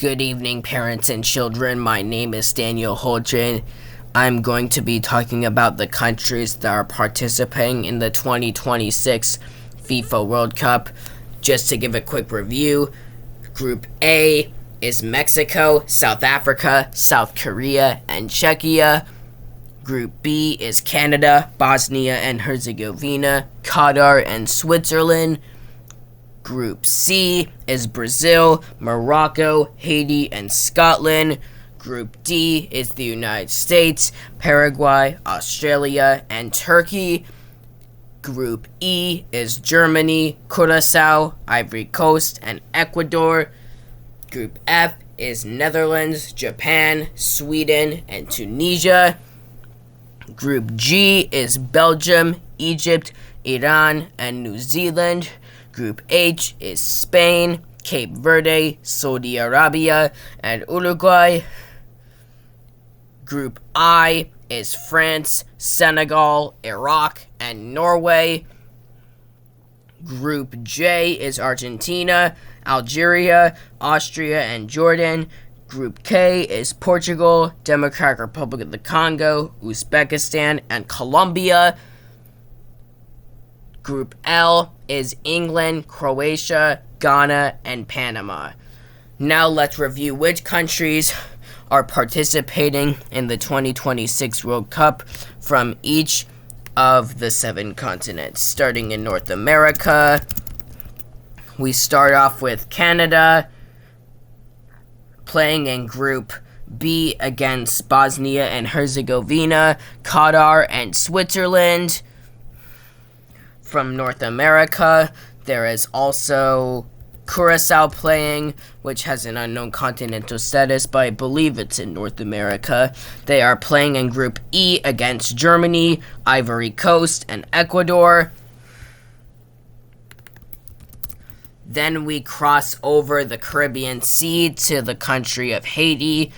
Good evening, parents and children. My name is Daniel Holdren. I'm going to be talking about the countries that are participating in the 2026 FIFA World Cup. Just to give a quick review, Group A is Mexico, South Africa, South Korea, and Czechia. Group B is Canada, Bosnia and Herzegovina, Qatar, and Switzerland. Group C is Brazil, Morocco, Haiti, and Scotland. Group D is the United States, Paraguay, Australia, and Turkey. Group E is Germany, Curaçao, Ivory Coast, and Ecuador. Group F is Netherlands, Japan, Sweden, and Tunisia. Group G is Belgium, Egypt, Iran, and New Zealand. Group H is Spain, Cape Verde, Saudi Arabia, and Uruguay. Group I is France, Senegal, Iraq, and Norway. Group J is Argentina, Algeria, Austria, and Jordan. Group K is Portugal, Democratic Republic of the Congo, Uzbekistan, and Colombia. Group L is England, Croatia, Ghana, and Panama. Now let's review which countries are participating in the 2026 World Cup from each of the 7 continents. Starting in North America, we start off with Canada, playing in Group B against Bosnia and Herzegovina, Qatar, and Switzerland. From North America, there is also Curaçao playing, which has an unknown continental status, but I believe it's in North America. They are playing in Group E against Germany, Ivory Coast, and Ecuador. Then we cross over the Caribbean Sea to the country of Haiti,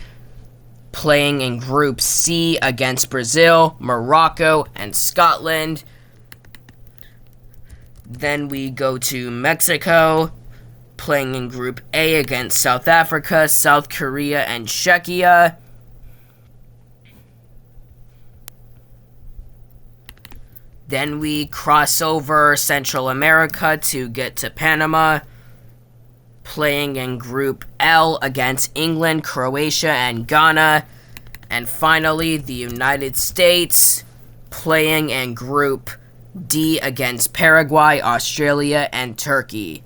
playing in Group C against Brazil, Morocco, and Scotland. Then we go to Mexico, playing in Group A against South Africa, South Korea, and Czechia. Then we cross over Central America to get to Panama, playing in Group L against England, Croatia, and Ghana. And finally, the United States, playing in Group D against Paraguay, Australia, and Turkey.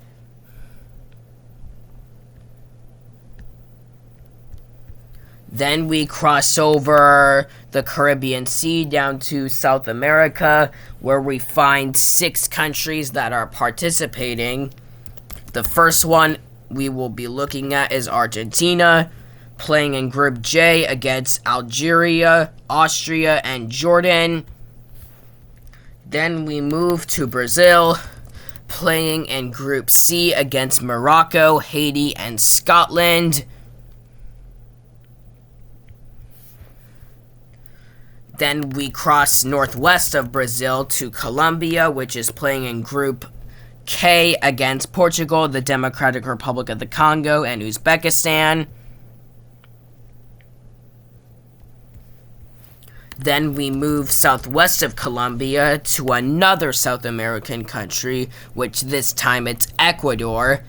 Then we cross over the Caribbean Sea down to South America, where we find 6 countries that are participating. The first one we will be looking at is Argentina, playing in Group J against Algeria, Austria, and Jordan. Then we move to Brazil, playing in Group C against Morocco, Haiti, and Scotland. Then we cross northwest of Brazil to Colombia, which is playing in Group K against Portugal, the Democratic Republic of the Congo, and Uzbekistan. Then we move southwest of Colombia to another South American country, which this time it's Ecuador,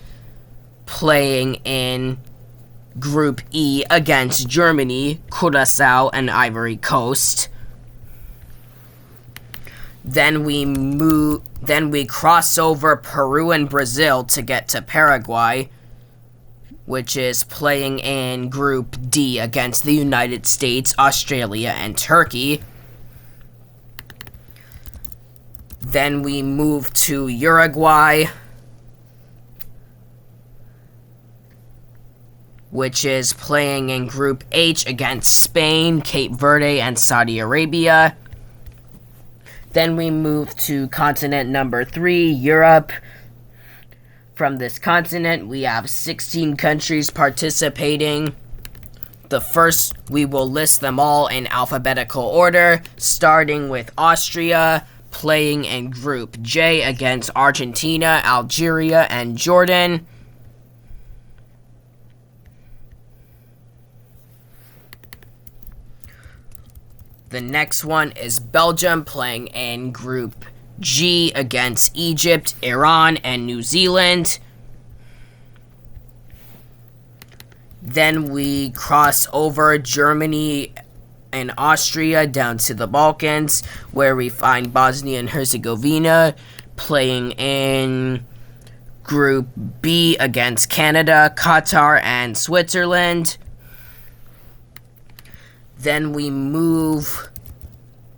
playing in Group E against Germany, Curaçao, and Ivory Coast. Then we cross over Peru and Brazil to get to Paraguay, which is playing in Group D against the United States, Australia, and Turkey. Then we move to Uruguay, which is playing in Group H against Spain, Cape Verde, and Saudi Arabia. Then we move to continent number 3, Europe. From this continent, we have 16 countries participating. The first, we will list them all in alphabetical order, starting with Austria, playing in Group J against Argentina, Algeria, and Jordan. The next one is Belgium playing in Group G against Egypt, Iran, and New Zealand. Then we cross over Germany and Austria down to the Balkans, where we find Bosnia and Herzegovina playing in Group B against Canada, Qatar, and Switzerland. Then we move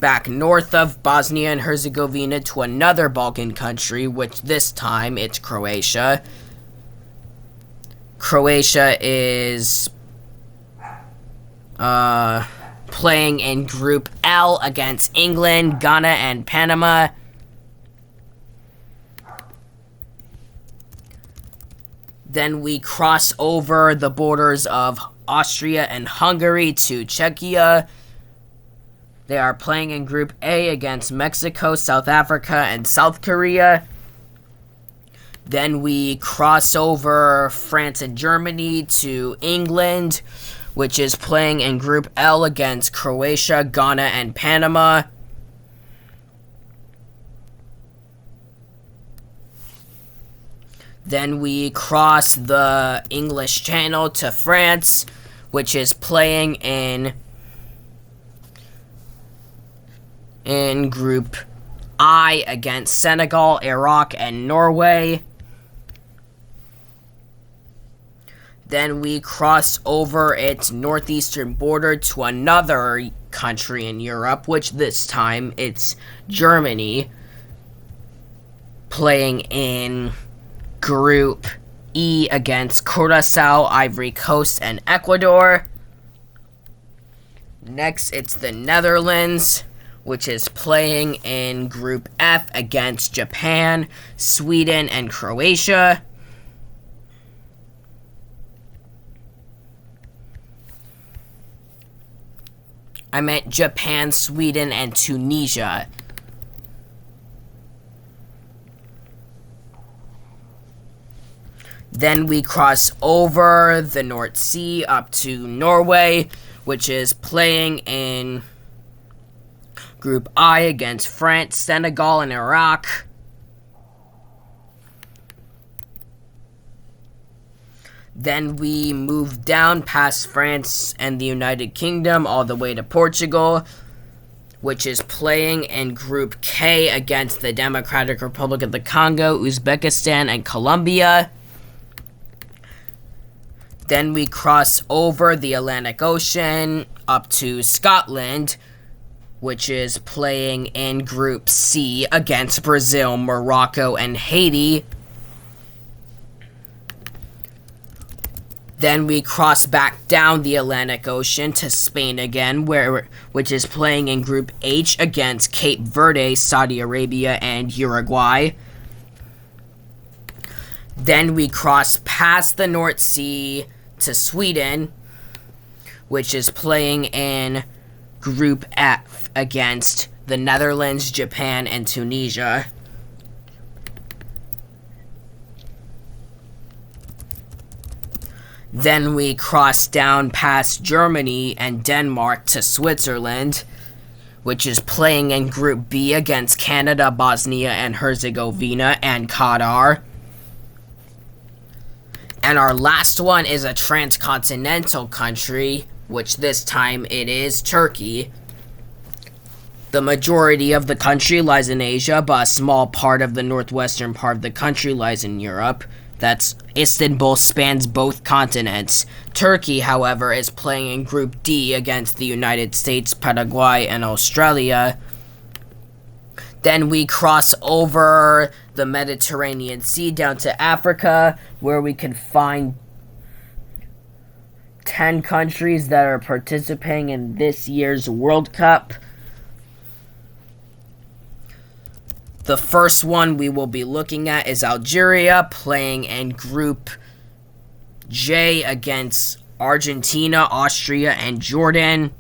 back north of Bosnia and Herzegovina to another Balkan country, which this time it's Croatia. Croatia is playing in Group L against England, Ghana, and Panama. Then we cross over the borders of Austria and Hungary to Czechia. They are playing in Group A against Mexico, South Africa, and South Korea. Then we cross over France and Germany to England, which is playing in Group L against Croatia, Ghana, and Panama. Then we cross the English Channel to France, which is playing in Group I against Senegal, Iraq, and Norway. Then we cross over its northeastern border to another country in Europe, which this time it's Germany, playing in Group E against Curaçao, Ivory Coast, and Ecuador. Next, it's the Netherlands, which is playing in Group F against Japan, Sweden, and Croatia. I meant Japan, Sweden, and Tunisia. Then we cross over the North Sea up to Norway, which is playing in Group I against France, Senegal, and Iraq. Then we move down past France and the United Kingdom all the way to Portugal, which is playing in Group K against the Democratic Republic of the Congo, Uzbekistan, and Colombia. Then we cross over the Atlantic Ocean up to Scotland, which is playing in Group C against Brazil, Morocco, and Haiti. Then we cross back down the Atlantic Ocean to Spain again, which is playing in Group H against Cape Verde, Saudi Arabia, and Uruguay. Then we cross past the North Sea to Sweden, which is playing in Group F against the Netherlands, Japan, and Tunisia. Then we cross down past Germany and Denmark to Switzerland, which is playing in Group B against Canada, Bosnia and Herzegovina, and Qatar. And our last one is a transcontinental country, which this time it is Turkey. The majority of the country lies in Asia, but a small part of the northwestern part of the country lies in Europe. That's Istanbul spans both continents. Turkey, however, is playing in Group D against the United States, Paraguay, and Australia. Then we cross over the Mediterranean Sea down to Africa, where we can find 10 countries that are participating in this year's World Cup. The first one we will be looking at is Algeria, playing in Group J against Argentina, Austria, and Jordan.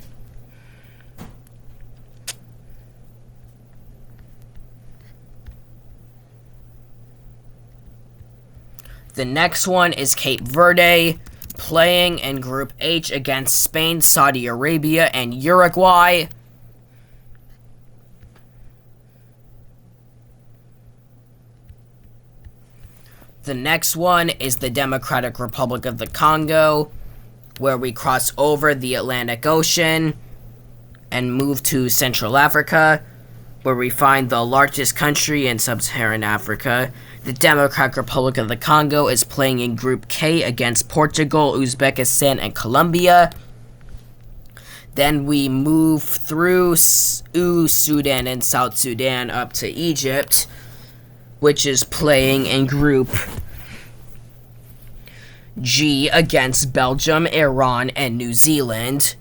The next one is Cape Verde, playing in Group H against Spain, Saudi Arabia, and Uruguay. The next one is the Democratic Republic of the Congo, where we cross over the Atlantic Ocean and move to Central Africa, where we find the largest country in sub-Saharan Africa. The Democratic Republic of the Congo is playing in Group K against Portugal, Uzbekistan, and Colombia. Then we move through Sudan and South Sudan up to Egypt, which is playing in Group G against Belgium, Iran, and New Zealand.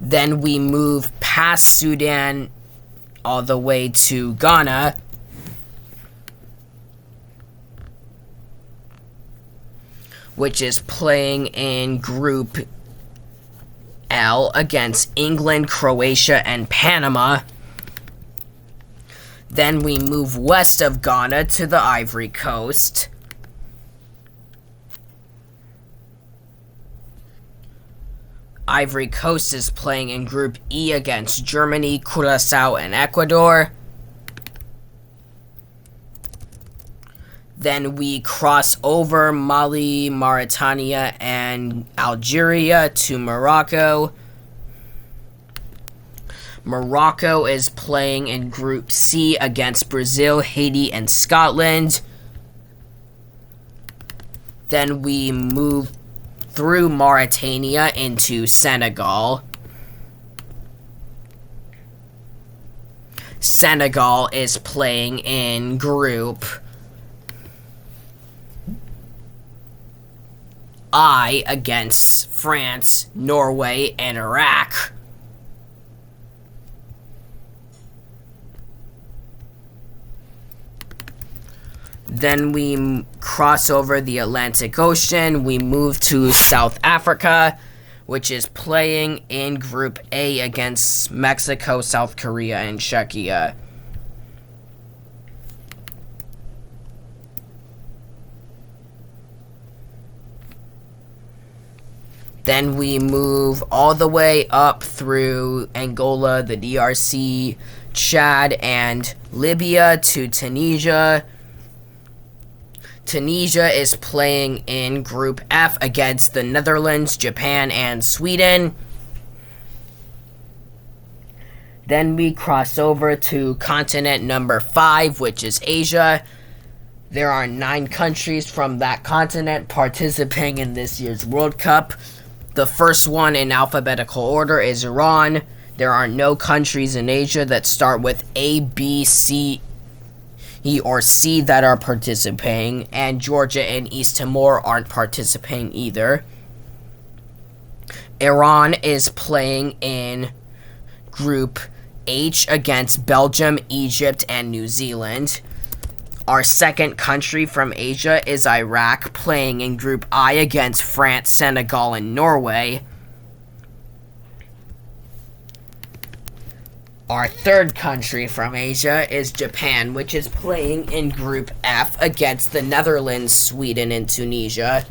Then we move past Sudan all the way to Ghana, which is playing in Group L against England, Croatia, and Panama. Then we move west of Ghana to the Ivory Coast. Ivory Coast is playing in Group E against Germany, Curacao, and Ecuador. Then we cross over Mali, Mauritania, and Algeria to Morocco. Morocco is playing in Group C against Brazil, Haiti, and Scotland. Then we move through Mauritania into Senegal. Senegal is playing in Group I against France, Norway, and Iraq. Then we cross over the Atlantic Ocean. We move to South Africa, which is playing in Group A against Mexico, South Korea, and Czechia. Then we move all the way up through Angola, the DRC, Chad, and Libya to Tunisia. Tunisia is playing in Group F against the Netherlands, Japan, and Sweden. Then we cross over to continent number 5, which is Asia. There are 9 countries from that continent participating in this year's World Cup. The first one in alphabetical order is Iran. There are no countries in Asia that start with A, B, C, E, or C that are participating, and Georgia and East Timor aren't participating either. Iran is playing in Group H against Belgium, Egypt, and New Zealand. Our second country from Asia is Iraq, playing in Group I against France, Senegal, and Norway. Our third country from Asia is Japan, which is playing in Group F against the Netherlands, Sweden, and Tunisia.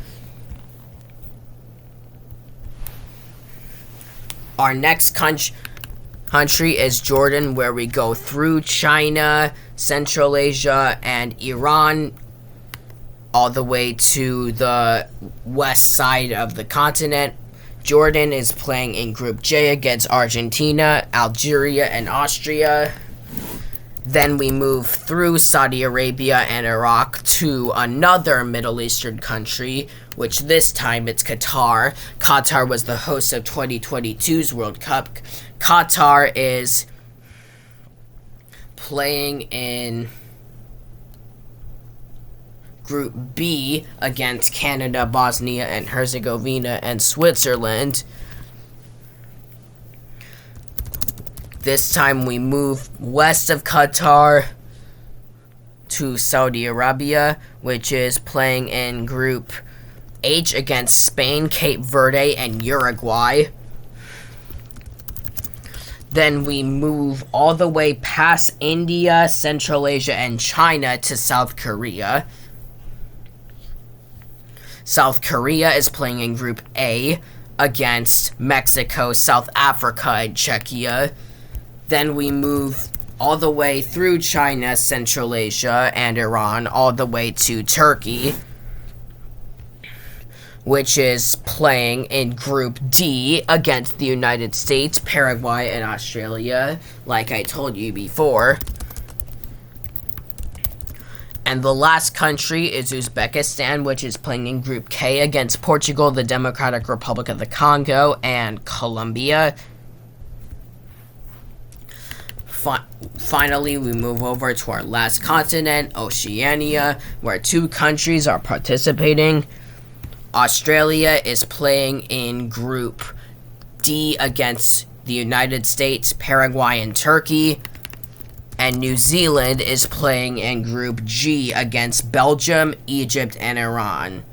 Our next country is Jordan, where we go through China, Central Asia, and Iran, all the way to the west side of the continent. Jordan is playing in Group J against Argentina, Algeria, and Austria. Then we move through Saudi Arabia and Iraq to another Middle Eastern country, which this time it's Qatar. Qatar was the host of 2022's World Cup. Qatar is playing in Group B against Canada, Bosnia and Herzegovina, and Switzerland. This time we move west of Qatar to Saudi Arabia, which is playing in Group H against Spain, Cape Verde, and Uruguay. Then we move all the way past India, Central Asia, and China to South Korea. South Korea is playing in Group A against Mexico, South Africa, and Czechia. Then we move all the way through China, Central Asia, and Iran, all the way to Turkey, which is playing in Group D against the United States, Paraguay, and Australia, like I told you before. And the last country is Uzbekistan, which is playing in Group K against Portugal, the Democratic Republic of the Congo, and Colombia. Finally, we move over to our last continent, Oceania, where 2 countries are participating. Australia is playing in Group D against the United States, Paraguay, and Turkey. And New Zealand is playing in Group G against Belgium, Egypt, and Iran.